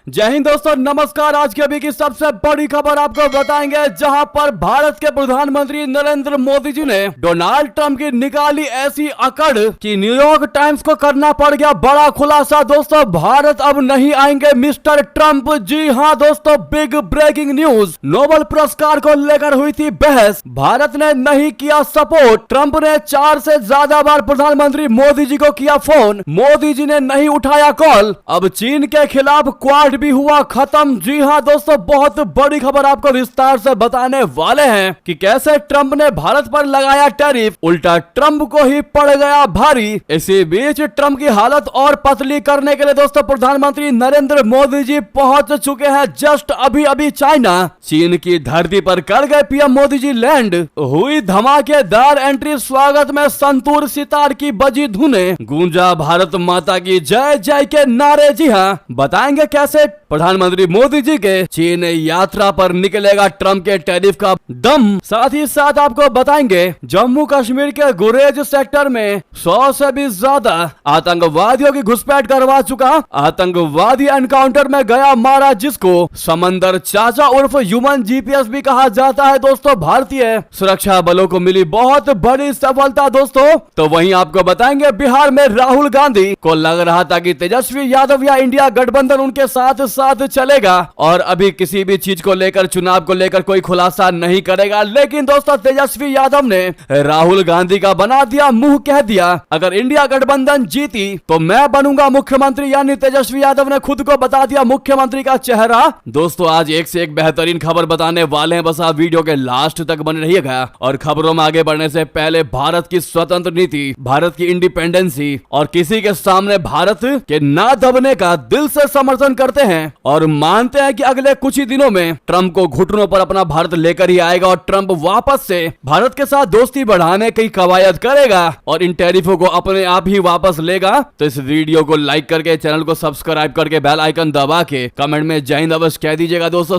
जय हिंद दोस्तों, नमस्कार। आज की अभी की सबसे बड़ी खबर आपको बताएंगे, जहां पर भारत के प्रधानमंत्री नरेंद्र मोदी जी ने डोनाल्ड ट्रंप की निकाली ऐसी अकड़ कि न्यूयॉर्क टाइम्स को करना पड़ गया बड़ा खुलासा। दोस्तों, भारत अब नहीं आएंगे मिस्टर ट्रंप। जी हां दोस्तों, बिग ब्रेकिंग न्यूज। नोबेल पुरस्कार को लेकर हुई थी बहस, भारत ने नहीं किया सपोर्ट। ट्रंप ने 4 से ज्यादा बार प्रधानमंत्री मोदी जी को किया फोन, मोदी जी ने नहीं उठाया कॉल। अब चीन के खिलाफ क्वाड भी हुआ खत्म। जी हां दोस्तों, बहुत बड़ी खबर आपको विस्तार से बताने वाले हैं कि कैसे ट्रंप ने भारत पर लगाया टैरिफ, उल्टा ट्रंप को ही पड़ गया भारी। इसी बीच ट्रंप की हालत और पतली करने के लिए दोस्तों प्रधानमंत्री नरेंद्र मोदी जी पहुंच चुके हैं जस्ट अभी चाइना। चीन की धरती पर कर गए पीएम मोदी जी लैंड। हुई धमाकेदार एंट्री, स्वागत में संतूर सितार की बजी धुने, गूंजा भारत माता की जय जय के नारे। जी हां, बताएंगे कैसे प्रधानमंत्री मोदी जी के चीन यात्रा पर निकलेगा ट्रंप के टैरिफ का दम। साथ ही साथ आपको बताएंगे जम्मू कश्मीर के गुरेज सेक्टर में 100 से भी ज्यादा आतंकवादियों की घुसपैठ करवा चुका आतंकवादी एनकाउंटर में गया मारा, जिसको समंदर चाचा उर्फ ह्यूमन जीपीएस भी कहा जाता है। दोस्तों, भारतीय सुरक्षा बलों को मिली बहुत बड़ी सफलता। दोस्तों, तो वहीं आपको बताएंगे बिहार में राहुल गांधी को लग रहा था कि तेजस्वी यादव या इंडिया गठबंधन उनके साथ चलेगा और अभी किसी भी चीज को लेकर, चुनाव को लेकर कोई खुलासा नहीं करेगा। लेकिन दोस्तों, तेजस्वी यादव ने राहुल गांधी का बना दिया मुंह, कह दिया अगर इंडिया गठबंधन जीती तो मैं बनूंगा मुख्यमंत्री। यानी तेजस्वी यादव ने खुद को बता दिया मुख्यमंत्री का चेहरा। दोस्तों, आज एक से एक बेहतरीन खबर बताने वाले हैं, बस आप वीडियो के लास्ट तक बने रहिएगा। और खबरों में आगे बढ़ने से पहले भारत की स्वतंत्र नीति, भारत की इंडिपेंडेंसी और किसी के सामने भारत के ना दबने का दिल से समर्थन करते हैं और मानते हैं कि अगले कुछ ही दिनों में ट्रंप को घुटनों पर अपना भारत लेकर ही आएगा और ट्रंप वापस से भारत के साथ दोस्ती बढ़ाने की कवायद करेगा और इन टैरिफों को अपने आप ही वापस लेगा। तो इस वीडियो को लाइक करके, चैनल को सब्सक्राइब करके, बेल आइकन दबा के कमेंट में जय हिंद अवश्य कह दीजिएगा। दोस्तों,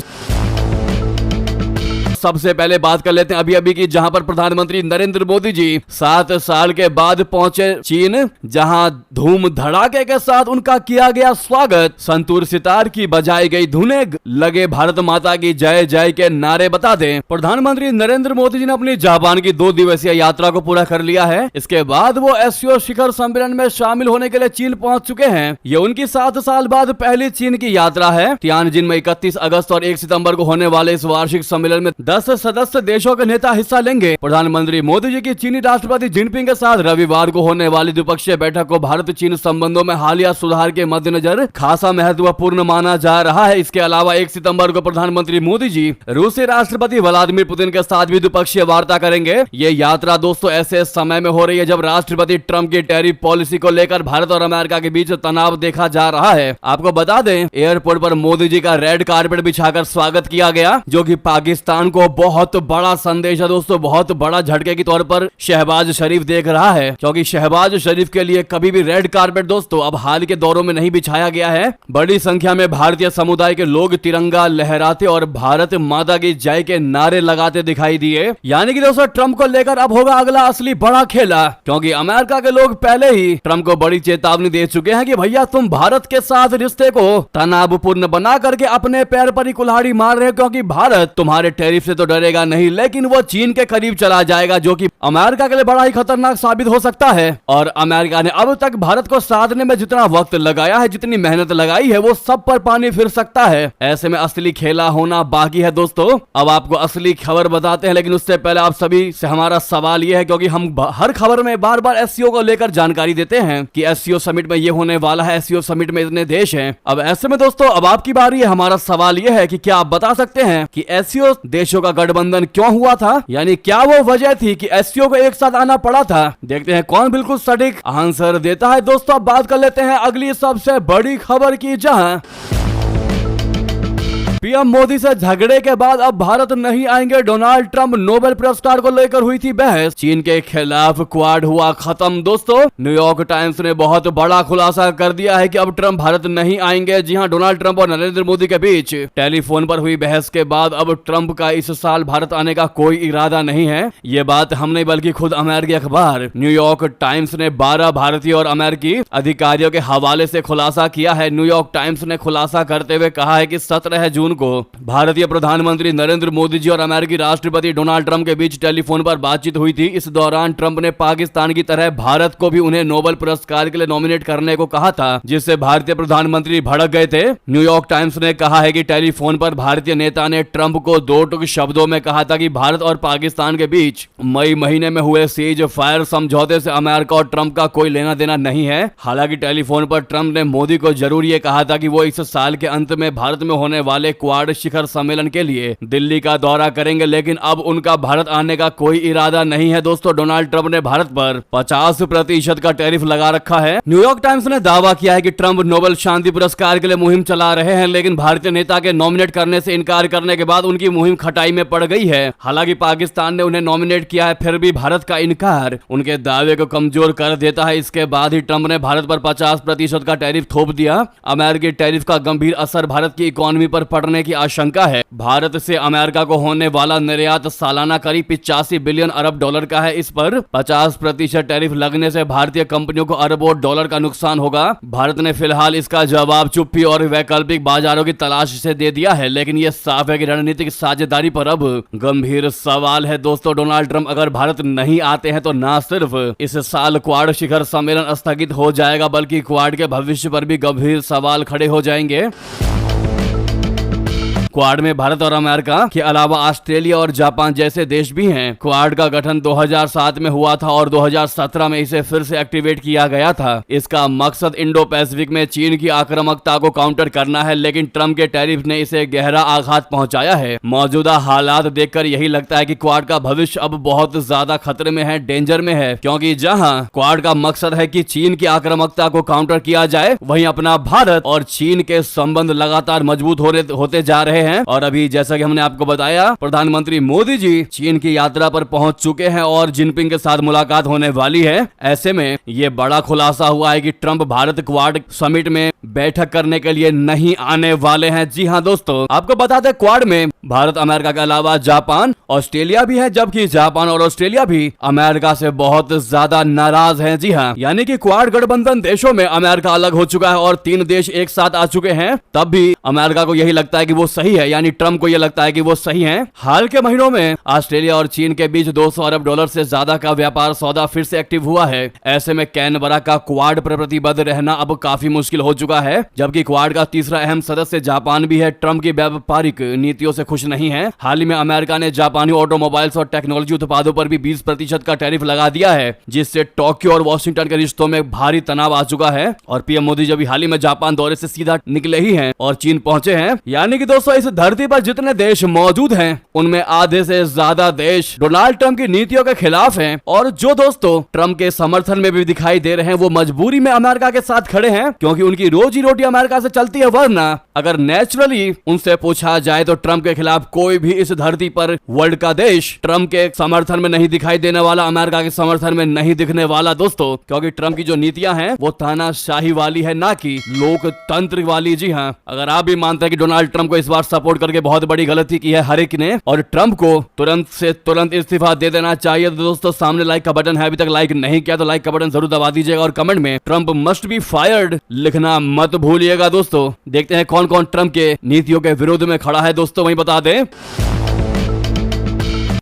सबसे पहले बात कर लेते हैं अभी की, जहां पर प्रधानमंत्री नरेंद्र मोदी जी 7 साल के बाद पहुंचे चीन, जहां धूम धड़ाके के साथ उनका किया गया स्वागत। संतूर सितार की बजाई गई धुने, लगे भारत माता की जय जय के नारे। बता दें, प्रधानमंत्री नरेंद्र मोदी जी ने अपनी जापान की 2 दिवसीय यात्रा को पूरा कर लिया है। इसके बाद वो एससीओ शिखर सम्मेलन में शामिल होने के लिए चीन पहुंच चुके हैं। ये उनकी 7 साल बाद पहली चीन की यात्रा है। तियानजिन में 31 अगस्त और 1 सितंबर को होने वाले इस वार्षिक सम्मेलन में 10 सदस्य देशों के नेता हिस्सा लेंगे। प्रधानमंत्री मोदी जी की चीनी राष्ट्रपति जिनपिंग के साथ रविवार को होने वाली द्विपक्षीय बैठक को भारत चीन संबंधों में हालिया सुधार के मद्देनजर खासा महत्वपूर्ण माना जा रहा है। इसके अलावा 1 सितंबर को प्रधानमंत्री मोदी जी रूसी राष्ट्रपति व्लादिमीर पुतिन के साथ भी द्विपक्षीय वार्ता करेंगे। ये यात्रा दोस्तों ऐसे समय में हो रही है जब राष्ट्रपति ट्रंप की टैरिफ पॉलिसी को लेकर भारत और अमेरिका के बीच तनाव देखा जा रहा है। आपको बता दें, एयरपोर्ट पर मोदी जी का रेड कारपेट बिछाकर स्वागत किया गया, जो कि पाकिस्तान को बहुत बड़ा संदेश है। दोस्तों, बहुत बड़ा झटके के तौर पर शहबाज शरीफ देख रहा है, क्योंकि शहबाज शरीफ के लिए कभी भी रेड कारपेट दोस्तों अब हाल के दौरों में नहीं बिछाया गया है। बड़ी संख्या में भारतीय समुदाय के लोग तिरंगा लहराते और भारत माता की जय के नारे लगाते दिखाई दिए। यानी कि दोस्तों, ट्रंप को लेकर अब होगा अगला असली बड़ा खेला, क्योंकि अमेरिका के लोग पहले ही ट्रंप को बड़ी चेतावनी दे चुके हैं कि भैया तुम भारत के साथ रिश्ते को तनावपूर्ण बना करके अपने पैर पर ही कुल्हाड़ी मार रहे हो, क्योंकि भारत तुम्हारे टैरिफ से तो डरेगा नहीं, लेकिन वो चीन के करीब चला जाएगा, जो कि अमेरिका के लिए बड़ा ही खतरनाक साबित हो सकता है। और अमेरिका ने अब तक भारत को साधने में जितना वक्त लगाया है, जितनी मेहनत लगाई है, वो सब पर पानी फिर सकता है। ऐसे में असली खेला होना बाकी है। दोस्तों, अब आपको असली खबर बताते हैं, लेकिन उससे पहले आप सभी से हमारा सवाल यह है, क्योंकि हम हर खबर में बार बार एससीओ को लेकर जानकारी देते हैं कि एससीओ समिट में ये होने वाला है, एससीओ समिट में इतने देश हैं। अब ऐसे में दोस्तों अब आपकी बारी है। हमारा सवाल यह है कि क्या आप बता सकते हैं कि एससीओ देशों का गठबंधन क्यों हुआ था? यानी क्या वो वजह थी कि एससीओ को एक साथ आना पड़ा था? देखते हैं कौन बिल्कुल सटीक आंसर देता है। दोस्तों, अब बात कर लेते हैं अगली सबसे बड़ी खबर की, जहां पीएम मोदी से झगड़े के बाद अब भारत नहीं आएंगे डोनाल्ड ट्रंप, नोबेल पुरस्कार को लेकर हुई थी बहस। चीन के खिलाफ क्वाड हुआ खत्म। दोस्तों, न्यूयॉर्क टाइम्स ने बहुत बड़ा खुलासा कर दिया है कि अब ट्रंप भारत नहीं आएंगे। जी हां, डोनाल्ड ट्रंप और नरेंद्र मोदी के बीच टेलीफोन पर हुई बहस के बाद अब ट्रंप का इस साल भारत आने का कोई इरादा नहीं है। ये बात हम नहीं बल्कि खुद अमेरिकी अखबार न्यूयॉर्क टाइम्स ने 12 भारतीय और अमेरिकी अधिकारियों के हवाले से खुलासा किया है। न्यूयॉर्क टाइम्स ने खुलासा करते हुए कहा है कि 17 जून को भारतीय प्रधानमंत्री नरेंद्र मोदी जी और अमेरिकी राष्ट्रपति डोनाल्ड ट्रंप के बीच टेलीफोन पर बातचीत हुई थी। इस दौरान ट्रंप ने पाकिस्तान की तरह भारत को भी उन्हें नोबेल पुरस्कार के लिए नॉमिनेट करने को कहा था, जिससे भारतीय प्रधानमंत्री भड़क गए थे। न्यूयॉर्क टाइम्स ने कहा है कि टेलीफोन पर भारतीय नेता ने ट्रंप को 2 टूक शब्दों में कहा था कि भारत और पाकिस्तान के बीच मई महीने में हुए सीज फायर समझौते से अमेरिका और ट्रंप का कोई लेना देना नहीं है। हालांकि टेलीफोन पर ट्रंप ने मोदी को जरूर ये कहा था कि वो इस साल के अंत में भारत में होने वाले क्वाड शिखर सम्मेलन के लिए दिल्ली का दौरा करेंगे, लेकिन अब उनका भारत आने का कोई इरादा नहीं है। दोस्तों, डोनाल्ड ट्रंप ने भारत पर 50% का टैरिफ लगा रखा है। न्यूयॉर्क टाइम्स ने दावा किया है कि ट्रंप नोबेल शांति पुरस्कार के लिए मुहिम चला रहे हैं, लेकिन भारतीय नेता के नॉमिनेट करने से इनकार करने के बाद उनकी मुहिम खटाई में पड़ गई है। हालांकि पाकिस्तान ने उन्हें नॉमिनेट किया है, फिर भी भारत का इनकार उनके दावे को कमजोर कर देता है। इसके बाद ही ट्रंप ने भारत पर 50% का टैरिफ थोप दिया। अमेरिकी टैरिफ का गंभीर असर भारत की इकोनॉमी पर पड़ने की आशंका है। भारत से अमेरिका को होने वाला निर्यात सालाना करीब 85 बिलियन अरब डॉलर का है। इस पर 50% टैरिफ लगने से भारतीय कंपनियों को अरबों डॉलर का नुकसान होगा। भारत ने फिलहाल इसका जवाब चुप्पी और वैकल्पिक बाजारों की तलाश से दे दिया है, लेकिन यह साफ है कि रणनीतिक साझेदारी पर अब गंभीर सवाल है। दोस्तों, डोनाल्ड ट्रंप अगर भारत नहीं आते हैं तो न सिर्फ इस साल क्वाड शिखर सम्मेलन स्थगित हो जाएगा, बल्कि क्वाड के भविष्य पर भी गंभीर सवाल खड़े हो जाएंगे। क्वाड में भारत और अमेरिका के अलावा ऑस्ट्रेलिया और जापान जैसे देश भी हैं। क्वाड का गठन 2007 में हुआ था और 2017 में इसे फिर से एक्टिवेट किया गया था। इसका मकसद इंडो पैसिफिक में चीन की आक्रामकता को काउंटर करना है, लेकिन ट्रंप के टैरिफ ने इसे गहरा आघात पहुंचाया है। मौजूदा हालात देखकर यही लगता है कि क्वाड का भविष्य अब बहुत ज्यादा खतरे में है, डेंजर में है, क्योंकि जहां क्वाड का मकसद है कि चीन की आक्रामकता को काउंटर किया जाए, वहीं अपना भारत और चीन के संबंध लगातार मजबूत होते जा रहे हैं। और अभी जैसा कि हमने आपको बताया, प्रधानमंत्री मोदी जी चीन की यात्रा पर पहुंच चुके हैं और जिनपिंग के साथ मुलाकात होने वाली है। ऐसे में ये बड़ा खुलासा हुआ है कि ट्रंप भारत क्वाड समिट में बैठक करने के लिए नहीं आने वाले हैं। जी हां दोस्तों, आपको बता दें क्वाड में भारत अमेरिका के अलावा जापान, ऑस्ट्रेलिया भी है, जबकि जापान और ऑस्ट्रेलिया भी अमेरिका से बहुत ज्यादा नाराज हैं। जी हां, यानी कि क्वाड गठबंधन देशों में अमेरिका अलग हो चुका है और 3 देश एक साथ आ चुके हैं। तब भी अमेरिका को यही लगता है कि वो सही है, यानी ट्रंप को यह लगता है कि वो सही हैं। हाल के महीनों में ऑस्ट्रेलिया और चीन के बीच 200 अरब डॉलर से ज्यादा का व्यापार सौदा फिर से एक्टिव हुआ है। ऐसे में कैनबरा का क्वाड पर प्रतिबद्ध रहना अब काफी मुश्किल हो चुका है, जबकि क्वाड का तीसरा अहम सदस्य जापान भी है। ट्रंप की व्यापारिक नीतियों से खुश नहीं है। हाल ही में अमेरिका ने जापानी ऑटोमोबाइल्स और टेक्नोलॉजी उत्पादों पर भी 20% का टैरिफ लगा दिया है, जिससे टोक्यो और वॉशिंगटन के रिश्तों में भारी तनाव आ चुका है। और पीएम मोदी जब हाल ही में जापान दौरे से सीधा निकले ही हैं और चीन पहुंचे हैं। यानी कि दोस्तों, इस धरती पर जितने देश मौजूद हैं, उनमें आधे से ज्यादा देश डोनाल्ड ट्रंप की नीतियों के खिलाफ हैं। और जो दोस्तों ट्रंप के समर्थन में भी दिखाई दे रहे हैं, वो मजबूरी में अमेरिका के साथ खड़े हैं, क्योंकि उनकी रोजी रोटी अमेरिका से चलती है। वरना अगर नेचुरली उनसे पूछा जाए तो ट्रंप के खिलाफ कोई भी इस धरती पर वर्ल्ड का देश ट्रंप के समर्थन में नहीं दिखाई देने वाला, अमेरिका के समर्थन में नहीं दिखने वाला दोस्तों, क्योंकि ट्रंप की जो नीतियां हैं वो तानाशाही वाली है, ना कि लोकतंत्र वाली। जी हाँ, अगर आप भी मानते हैं कि डोनाल्ड ट्रंप को इस बार सपोर्ट करके बहुत बड़ी गलती की है हर एक ने और ट्रंप को तुरंत से तुरंत इस्तीफा दे देना चाहिए, तो दोस्तों सामने लाइक का बटन है, अभी तक लाइक नहीं किया तो लाइक का बटन जरूर दबा दीजिएगा और कमेंट में ट्रंप मस्ट बी फायर्ड लिखना मत भूलिएगा। दोस्तों देखते हैं कौन कौन ट्रंप के नीतियों के विरोध में खड़ा है। दोस्तों वही बता दें,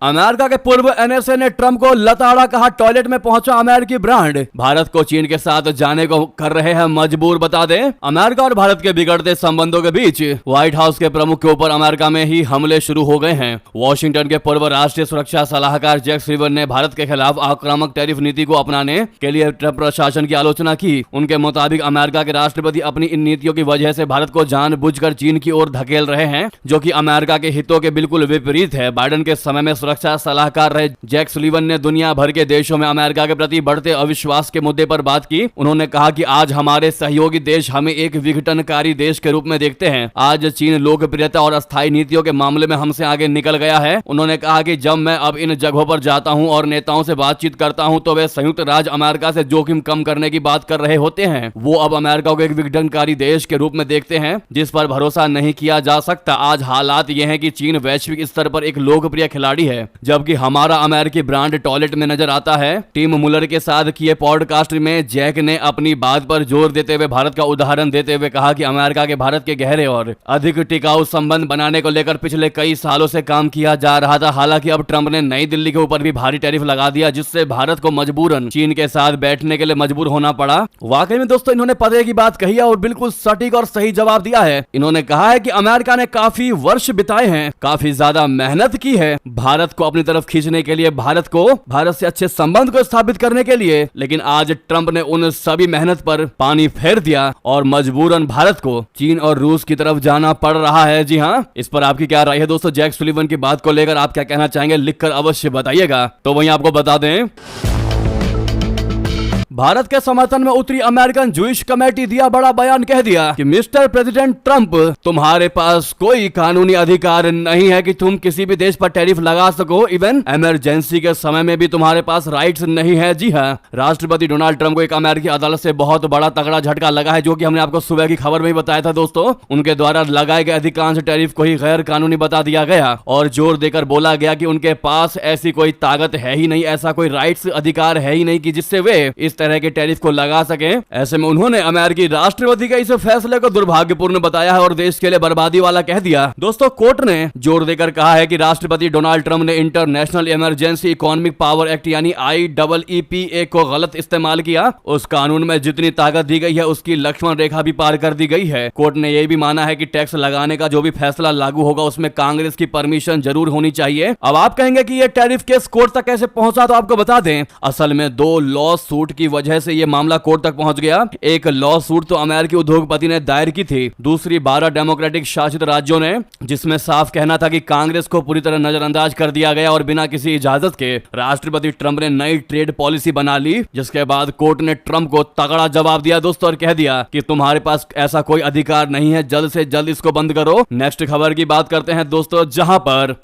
अमेरिका के पूर्व एनएसए ने ट्रंप को लताड़ा, कहा टॉयलेट में पहुंचा अमेरिकी ब्रांड, भारत को चीन के साथ जाने को कर रहे हैं मजबूर। बता दें, अमेरिका और भारत के बिगड़ते संबंधों के बीच व्हाइट हाउस के प्रमुख के ऊपर अमेरिका में ही हमले शुरू हो गए हैं। वॉशिंगटन के पूर्व राष्ट्रीय सुरक्षा सलाहकार जैक सुलिवन ने भारत के खिलाफ आक्रामक टैरिफ नीति को अपनाने के लिए ट्रंप प्रशासन की आलोचना की। उनके मुताबिक अमेरिका के राष्ट्रपति अपनी इन नीतियों की वजह से भारत को जानबूझकर चीन की ओर धकेल रहे हैं, जो कि अमेरिका के हितों के बिल्कुल विपरीत है। बाइडेन के समय में सुरक्षा सलाहकार रहे जैक सुलिवन ने दुनिया भर के देशों में अमेरिका के प्रति बढ़ते अविश्वास के मुद्दे पर बात की। उन्होंने कहा कि आज हमारे सहयोगी देश हमें एक विघटनकारी देश के रूप में देखते हैं। आज चीन लोकप्रियता और अस्थायी नीतियों के मामले में हमसे आगे निकल गया है। उन्होंने कहा कि जब मैं अब इन जगहों पर जाता हूं और नेताओं से बातचीत करता हूं तो वे संयुक्त राज्य अमेरिका से जोखिम कम करने की बात कर रहे होते हैं। वो अब अमेरिका को एक विघटनकारी देश के रूप में देखते हैं जिस पर भरोसा नहीं किया जा सकता। आज हालात ये हैं कि चीन वैश्विक स्तर पर एक लोकप्रिय खिलाड़ी है, जबकि हमारा अमेरिकी ब्रांड टॉयलेट में नजर आता है। टिम मुलर के साथ किए पॉडकास्ट में जैक ने अपनी बात पर जोर देते हुए भारत का उदाहरण देते हुए कहा कि अमेरिका के भारत के गहरे और अधिक टिकाऊ संबंध बनाने को लेकर पिछले कई सालों से काम किया जा रहा था। हालांकि अब ट्रंप ने नई दिल्ली के ऊपर भी भारी टैरिफ लगा दिया, जिससे भारत को मजबूरन चीन के साथ बैठने के लिए मजबूर होना पड़ा। वाकई में दोस्तों इन्होंने पते की बात कही है और बिल्कुल सटीक और सही जवाब दिया है। इन्होंने कहा है कि अमेरिका ने काफी वर्ष बिताए हैं, काफी ज्यादा मेहनत की है भारत को अपनी तरफ खींचने के लिए, भारत से अच्छे संबंध को स्थापित करने के लिए, लेकिन आज ट्रंप ने उन सभी मेहनत पर पानी फेर दिया और मजबूरन भारत को चीन और रूस की तरफ जाना पड़ रहा है। जी हाँ, इस पर आपकी क्या राय है दोस्तों? जैक सुलिवन की बात को लेकर आप क्या कहना चाहेंगे? लिखकर अवश्य बताइएगा। तो वहीं आपको बता दें, भारत के समर्थन में उतरी अमेरिकन जूइश कमेटी दिया बड़ा बयान, कह दिया कि मिस्टर प्रेसिडेंट ट्रंप, तुम्हारे पास कोई कानूनी अधिकार नहीं है कि तुम किसी भी देश पर टैरिफ लगा सको। इवन इमरजेंसी के समय में भी तुम्हारे पास राइट्स नहीं है। जी हाँ, राष्ट्रपति डोनाल्ड ट्रंप को एक अमेरिकी अदालत से बहुत बड़ा तगड़ा झटका लगा है, जो कि हमने आपको सुबह की खबर में ही बताया था दोस्तों। उनके द्वारा लगाए गए अधिकांश टैरिफ को ही गैर कानूनी बता दिया गया और जोर देकर बोला गया कि उनके पास ऐसी कोई ताकत है ही नहीं, ऐसा कोई राइट्स अधिकार है ही नहीं कि जिससे वे इस तरह के टैरिफ को लगा सके। ऐसे में उन्होंने अमेरिकी राष्ट्रपति के इस फैसले को दुर्भाग्यपूर्ण बताया है और देश के लिए बर्बादी वाला कह दिया। दोस्तों, कोर्ट ने जोर देकर कहा है कि राष्ट्रपति डोनाल्ड ट्रंप ने international emergency economic power act यानी IEEPA को गलत इस्तेमाल किया। उस कानून में जितनी ताकत दी गई है उसकी लक्ष्मण रेखा भी पार कर दी गई है। कोर्ट ने यह भी माना है कि टैक्स लगाने का जो भी फैसला लागू होगा उसमें कांग्रेस की परमिशन जरूर होनी चाहिए। अब आप कहेंगे कि यह टैरिफ केस कोर्ट तक कैसे पहुंचा, तो आपको बता दें, असल में 2 लॉ सूट की वजह से यह मामला कोर्ट तक पहुंच गया। एक लॉ सूट तो अमेरिकी उद्योगपति ने दायर की थी, दूसरी 12 डेमोक्रेटिक शासित राज्यों ने, जिसमें साफ कहना था कि कांग्रेस को पूरी तरह नजरअंदाज कर दिया गया और बिना किसी इजाजत के राष्ट्रपति ट्रंप ने नई ट्रेड पॉलिसी बना ली। जिसके बाद कोर्ट ने ट्रंप को तगड़ा जवाब दिया दोस्तों और कह दिया कि तुम्हारे पास ऐसा कोई अधिकार नहीं है, जल्द से जल्द इसको बंद करो। नेक्स्ट खबर की बात करते हैं दोस्तों, जहां पर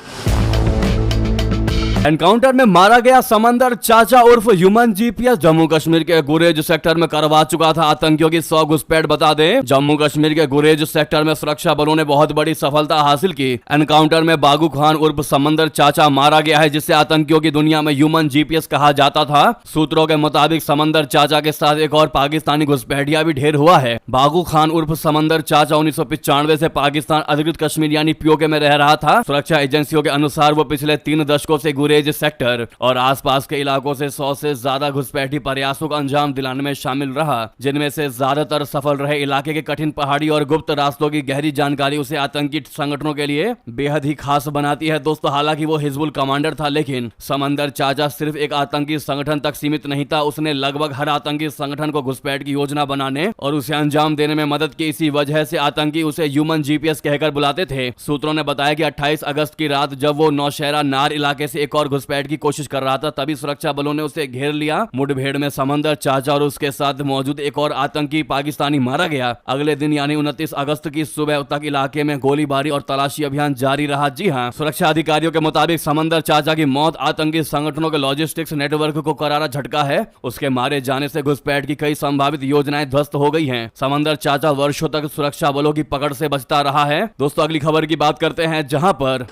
एनकाउंटर में मारा गया समंदर चाचा उर्फ ह्यूमन जीपीएस जम्मू कश्मीर के गुरेज सेक्टर में करवा चुका था आतंकियों की 100 घुसपैठ। बता दें, जम्मू कश्मीर के गुरेज सेक्टर में सुरक्षा बलों ने बहुत बड़ी सफलता हासिल की। एनकाउंटर में बागू खान उर्फ समंदर चाचा मारा गया है, जिसे आतंकियों की दुनिया में ह्यूमन जीपीएस कहा जाता था। सूत्रों के मुताबिक समंदर चाचा के साथ एक और पाकिस्तानी घुसपैठिया भी ढेर हुआ है। बागू खान उर्फ समंदर चाचा 1995 से पाकिस्तान अधिकृत कश्मीर यानी पीओके में रह रहा था। सुरक्षा एजेंसियों के अनुसार वो पिछले 3 दशकों से गुरेज सेक्टर और आसपास के इलाकों से 100 से ज्यादा घुसपैठी प्रयासों को अंजाम दिलाने में शामिल रहा, जिनमें से ज्यादातर सफल रहे। इलाके के कठिन पहाड़ी और गुप्त रास्तों की गहरी जानकारी उसे आतंकी संगठनों के लिए बेहद ही खास बनाती है दोस्तों। हालांकि वो हिजबुल कमांडर था, लेकिन समंदर चाचा सिर्फ एक आतंकी संगठन तक सीमित नहीं था। उसने लगभग हर आतंकी संगठन को घुसपैठ की योजना बनाने और उसे अंजाम देने में मदद की। इसी वजह से आतंकी उसे ह्यूमन जीपीएस कहकर बुलाते थे। सूत्रों ने बताया कि 28 अगस्त की रात जब वो नौशहरा नार इलाके से एक और घुसपैठ की कोशिश कर रहा था, तभी सुरक्षा बलों ने उसे घेर लिया। मुठभेड़ में समंदर चाचा और उसके साथ मौजूद एक और आतंकी पाकिस्तानी मारा गया। अगले दिन यानी 29 अगस्त की सुबह तक इलाके में गोलीबारी और तलाशी अभियान जारी रहा। जी हां, सुरक्षा अधिकारियों के मुताबिक समंदर चाचा की मौत आतंकी संगठनों के लॉजिस्टिक्स नेटवर्क को करारा झटका है। उसके मारे जाने से घुसपैठ की कई संभावित योजनाएं ध्वस्त हो गई हैं। समंदर चाचा वर्षों तक सुरक्षा बलों की पकड़ से बचता रहा है। दोस्तों, अगली खबर की बात करते हैं, जहां पर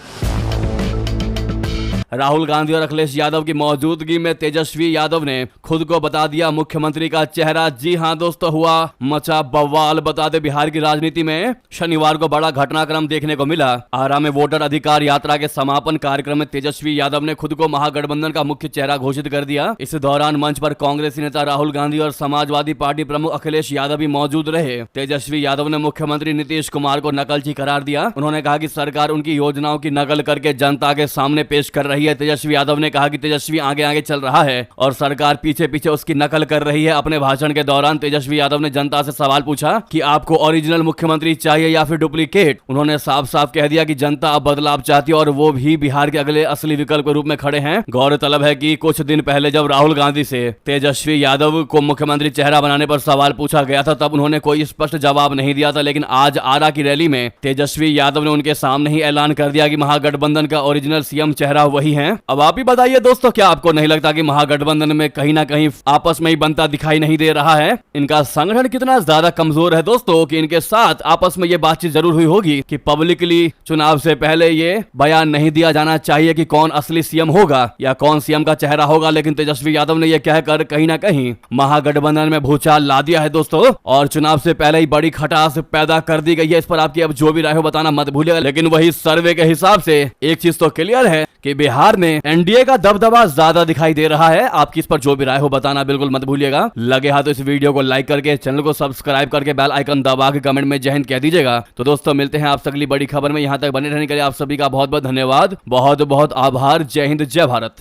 राहुल गांधी और अखिलेश यादव की मौजूदगी में तेजस्वी यादव ने खुद को बता दिया मुख्यमंत्री का चेहरा। जी हां दोस्तों, हुआ मचा बवाल। बता दे, बिहार की राजनीति में शनिवार को बड़ा घटनाक्रम देखने को मिला। आरा में वोटर अधिकार यात्रा के समापन कार्यक्रम में तेजस्वी यादव ने खुद को महागठबंधन का मुख्य चेहरा घोषित कर दिया। इस दौरान मंच पर कांग्रेसी नेता राहुल गांधी और समाजवादी पार्टी प्रमुख अखिलेश यादव भी मौजूद रहे। तेजस्वी यादव ने मुख्यमंत्री नीतीश कुमार को नकलची करार दिया। उन्होंने कहा कि सरकार उनकी योजनाओं की नकल करके जनता के सामने पेश कर रही रही है। तेजस्वी यादव ने कहा कि तेजस्वी आगे आगे चल रहा है और सरकार पीछे पीछे उसकी नकल कर रही है। अपने भाषण के दौरान तेजस्वी यादव ने जनता से सवाल पूछा कि आपको ओरिजिनल मुख्यमंत्री चाहिए या फिर डुप्लीकेट। उन्होंने साफ साफ कह दिया कि जनता अब बदलाव चाहती है और वो भी बिहार के अगले असली विकल्प के रूप में खड़े हैं। गौरतलब है कि कुछ दिन पहले जब राहुल गांधी से तेजस्वी यादव को मुख्यमंत्री चेहरा बनाने पर सवाल पूछा गया था, तब उन्होंने कोई स्पष्ट जवाब नहीं दिया था। लेकिन आज आरा की रैली में तेजस्वी यादव ने उनके सामने ही ऐलान कर दिया कि महागठबंधन का ओरिजिनल सीएम चेहरा वही है। अब आप ही बताइए दोस्तों, क्या आपको नहीं लगता कि महागठबंधन में कहीं ना कहीं आपस में ही बनता दिखाई नहीं दे रहा है? इनका संगठन कितना ज्यादा कमजोर है दोस्तों कि इनके साथ आपस में ये बातचीत जरूर हुई होगी कि पब्लिकली चुनाव से पहले ये बयान नहीं दिया जाना चाहिए कि कौन असली सीएम होगा या कौन सीएम का चेहरा होगा। लेकिन तेजस्वी यादव ने यह कहकर कहीं ना कहीं महागठबंधन में भूचाल ला दिया है दोस्तों, और चुनाव से पहले ही बड़ी खटास पैदा कर दी गई है। इस पर आपकी अब जो भी राय हो बताना मत भूलिएगा। लेकिन वही सर्वे के हिसाब से एक चीज तो क्लियर है कि बिहार में एनडीए का दबदबा ज्यादा दिखाई दे रहा है। आपकी इस पर जो भी राय हो बताना बिल्कुल मत भूलिएगा। लगे हाथ तो इस वीडियो को लाइक करके चैनल को सब्सक्राइब करके बेल आइकन दबा के कमेंट में जय हिंद कह दीजिएगा। तो दोस्तों मिलते हैं आप अगली बड़ी खबर में। यहां तक बने रहने के लिए आप सभी का बहुत बहुत धन्यवाद, बहुत बहुत आभार। जय हिंद, जय भारत।